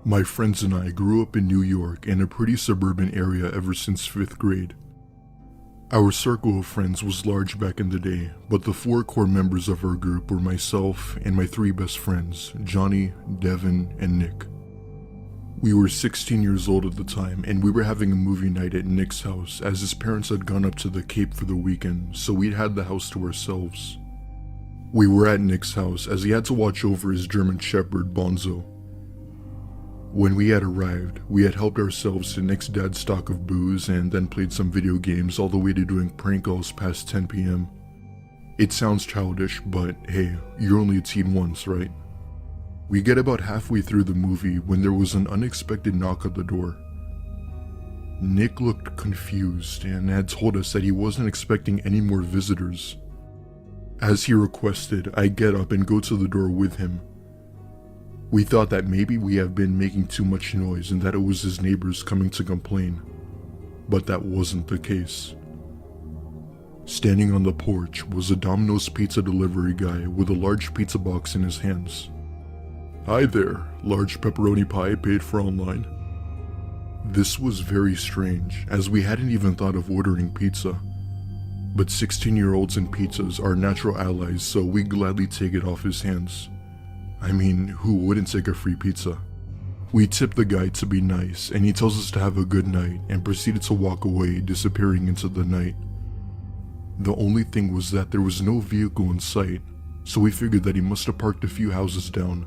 My friends and I grew up in New York in a pretty suburban area ever since 5th grade. Our circle of friends was large back in the day, but the four core members of our group were myself and my three best friends, Johnny, Devin, and Nick. We were 16 years old at the time, and we were having a movie night at Nick's house as his parents had gone up to the Cape for the weekend, so we'd had the house to ourselves. We were at Nick's house as he had to watch over his German Shepherd, Bonzo. When we had arrived, we had helped ourselves to Nick's dad's stock of booze and then played some video games all the way to doing prank calls past 10 p.m. It sounds childish, but hey, you're only a teen once, right? We get about halfway through the movie when there was an unexpected knock at the door. Nick looked confused and had told us that he wasn't expecting any more visitors. As he requested, I get up and go to the door with him. We thought that maybe we have been making too much noise and that it was his neighbors coming to complain, but that wasn't the case. Standing on the porch was a Domino's pizza delivery guy with a large pizza box in his hands. "Hi there, large pepperoni pie paid for online." This was very strange, as we hadn't even thought of ordering pizza. But 16-year-olds and pizzas are natural allies, so we gladly take it off his hands. I mean, who wouldn't take a free pizza? We tip the guy to be nice, and he tells us to have a good night and proceeded to walk away, disappearing into the night. The only thing was that there was no vehicle in sight, so we figured that he must have parked a few houses down.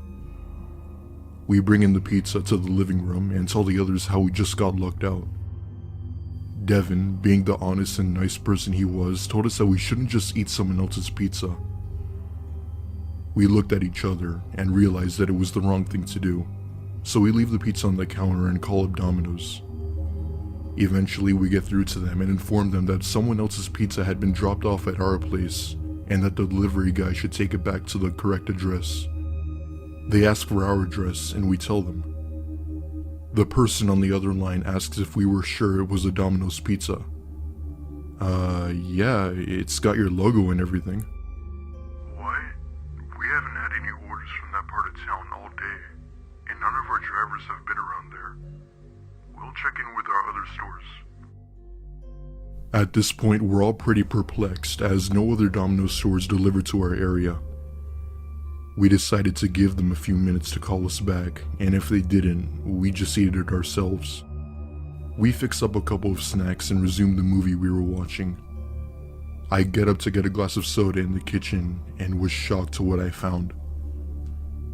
We bring in the pizza to the living room and tell the others how we just got lucked out. Devin, being the honest and nice person he was, told us that we shouldn't just eat someone else's pizza. We looked at each other and realized that it was the wrong thing to do, so we leave the pizza on the counter and call up Domino's. Eventually we get through to them and inform them that someone else's pizza had been dropped off at our place and that the delivery guy should take it back to the correct address. They ask for our address and we tell them. The person on the other line asks if we were sure it was a Domino's pizza. Yeah, it's got your logo and everything." We haven't had any orders from that part of town all day, and none of our drivers have been around there. We'll check in with our other stores. At this point, we're all pretty perplexed as no other Domino's stores delivered to our area. We decided to give them a few minutes to call us back, and if they didn't, we just ate it ourselves. We fixed up a couple of snacks and resumed the movie we were watching. I get up to get a glass of soda in the kitchen and was shocked to what I found.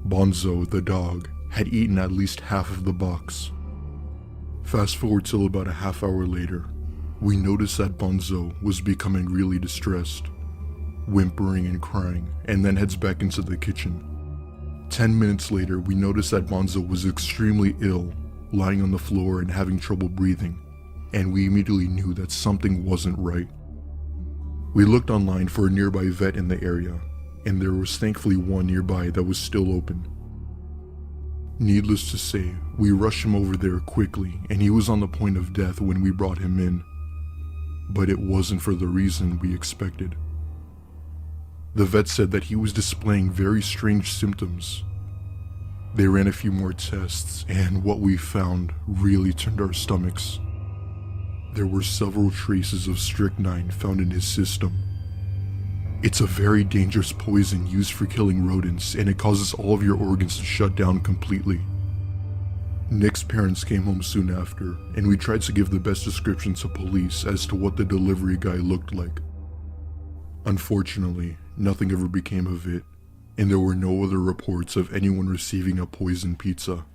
Bonzo, the dog, had eaten at least half of the box. Fast forward till about a half hour later, we noticed that Bonzo was becoming really distressed, whimpering and crying, and then heads back into the kitchen. 10 minutes later, we noticed that Bonzo was extremely ill, lying on the floor and having trouble breathing, and we immediately knew that something wasn't right. We looked online for a nearby vet in the area, and there was thankfully one nearby that was still open. Needless to say, we rushed him over there quickly, and he was on the point of death when we brought him in. But it wasn't for the reason we expected. The vet said that he was displaying very strange symptoms. They ran a few more tests, and what we found really turned our stomachs. There were several traces of strychnine found in his system. It's a very dangerous poison used for killing rodents, and it causes all of your organs to shut down completely. Nick's parents came home soon after, and we tried to give the best description to police as to what the delivery guy looked like. Unfortunately, nothing ever became of it, and there were no other reports of anyone receiving a poisoned pizza.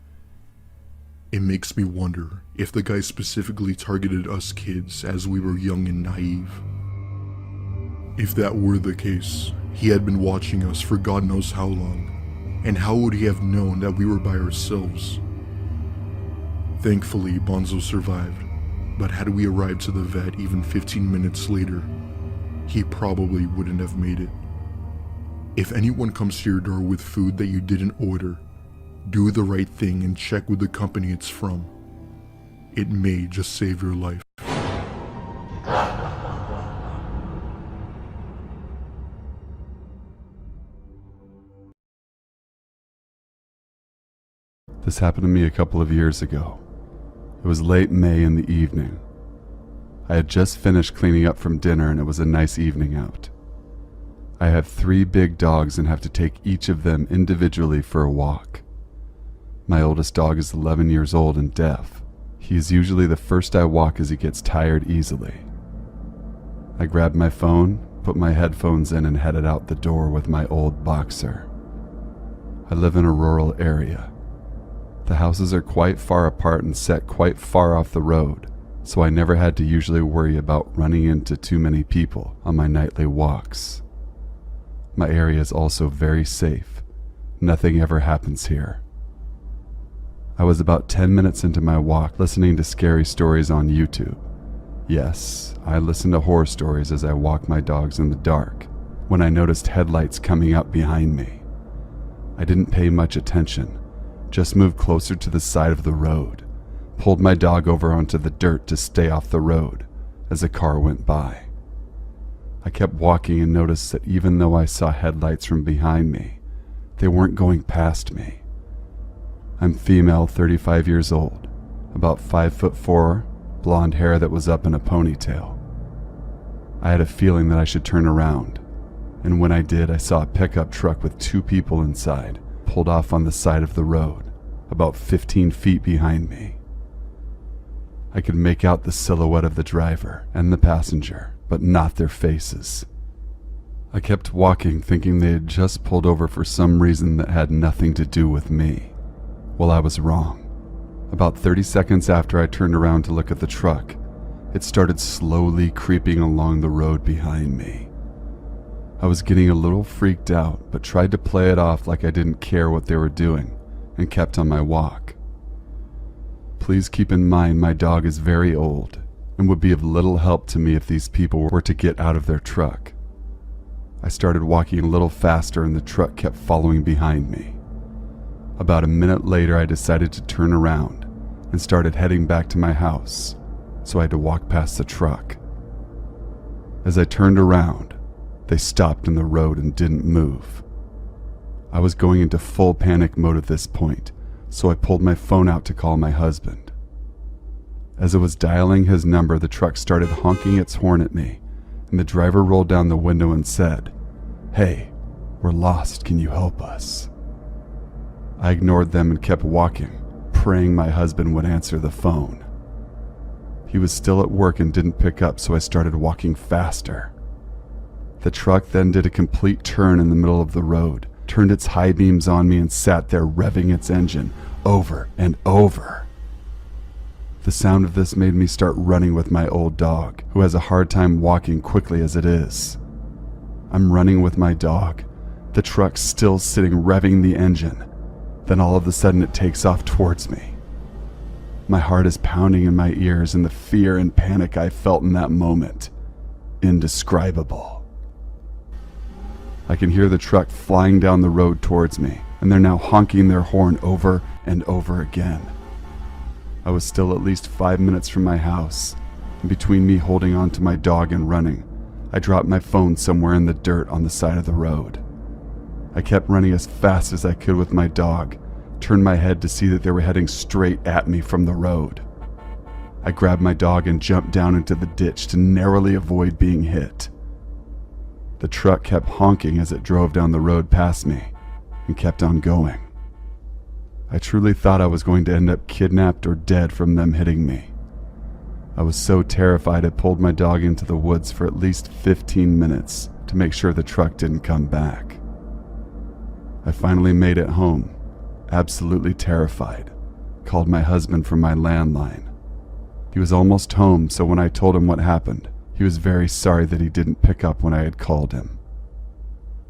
It makes me wonder if the guy specifically targeted us kids as we were young and naive. If that were the case, he had been watching us for God knows how long, and how would he have known that we were by ourselves? Thankfully, Bonzo survived, but had we arrived to the vet even 15 minutes later, he probably wouldn't have made it. If anyone comes to your door with food that you didn't order, do the right thing and check with the company it's from. It may just save your life. This happened to me a couple of years ago. It was late May in the evening. I had just finished cleaning up from dinner and it was a nice evening out. I have 3 big dogs and have to take each of them individually for a walk. My oldest dog is 11 years old and deaf. He is usually the first I walk as he gets tired easily. I grabbed my phone, put my headphones in and headed out the door with my old Boxer. I live in a rural area. The houses are quite far apart and set quite far off the road, so I never had to usually worry about running into too many people on my nightly walks. My area is also very safe. Nothing ever happens here. I was about 10 minutes into my walk listening to scary stories on YouTube. Yes, I listen to horror stories as I walk my dogs in the dark, when I noticed headlights coming up behind me. I didn't pay much attention, just moved closer to the side of the road, pulled my dog over onto the dirt to stay off the road as a car went by. I kept walking and noticed that even though I saw headlights from behind me, they weren't going past me. I'm female, 35 years old, about 5'4", blonde hair that was up in a ponytail. I had a feeling that I should turn around, and when I did, I saw a pickup truck with 2 people inside, pulled off on the side of the road, about 15 feet behind me. I could make out the silhouette of the driver and the passenger, but not their faces. I kept walking thinking they had just pulled over for some reason that had nothing to do with me. Well, I was wrong. About 30 seconds after I turned around to look at the truck, it started slowly creeping along the road behind me. I was getting a little freaked out, but tried to play it off like I didn't care what they were doing and kept on my walk. Please keep in mind my dog is very old and would be of little help to me if these people were to get out of their truck. I started walking a little faster and the truck kept following behind me. About a minute later, I decided to turn around and started heading back to my house, so I had to walk past the truck. As I turned around, they stopped in the road and didn't move. I was going into full panic mode at this point, so I pulled my phone out to call my husband. As it was dialing his number, the truck started honking its horn at me, and the driver rolled down the window and said, "Hey, we're lost, can you help us?" I ignored them and kept walking, praying my husband would answer the phone. He was still at work and didn't pick up, so I started walking faster. The truck then did a complete turn in the middle of the road, turned its high beams on me and sat there revving its engine over and over. The sound of this made me start running with my old dog, who has a hard time walking quickly as it is. I'm running with my dog, the truck still sitting revving the engine. Then all of a sudden it takes off towards me. My heart is pounding in my ears and the fear and panic I felt in that moment, indescribable. I can hear the truck flying down the road towards me, and they're now honking their horn over and over again. I was still at least 5 minutes from my house, and between me holding on to my dog and running, I dropped my phone somewhere in the dirt on the side of the road. I kept running as fast as I could with my dog, turned my head to see that they were heading straight at me from the road. I grabbed my dog and jumped down into the ditch to narrowly avoid being hit. The truck kept honking as it drove down the road past me and kept on going. I truly thought I was going to end up kidnapped or dead from them hitting me. I was so terrified I pulled my dog into the woods for at least 15 minutes to make sure the truck didn't come back. I finally made it home, absolutely terrified, called my husband from my landline. He was almost home, so when I told him what happened, he was very sorry that he didn't pick up when I had called him.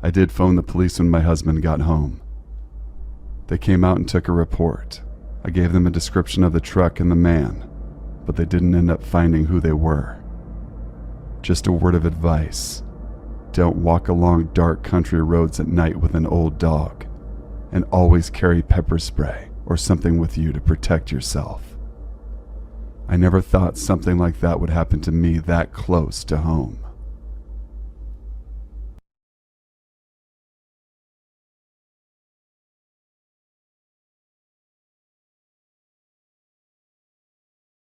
I did phone the police when my husband got home. They came out and took a report. I gave them a description of the truck and the man, but they didn't end up finding who they were. Just a word of advice: don't walk along dark country roads at night with an old dog, and always carry pepper spray or something with you to protect yourself. I never thought something like that would happen to me that close to home.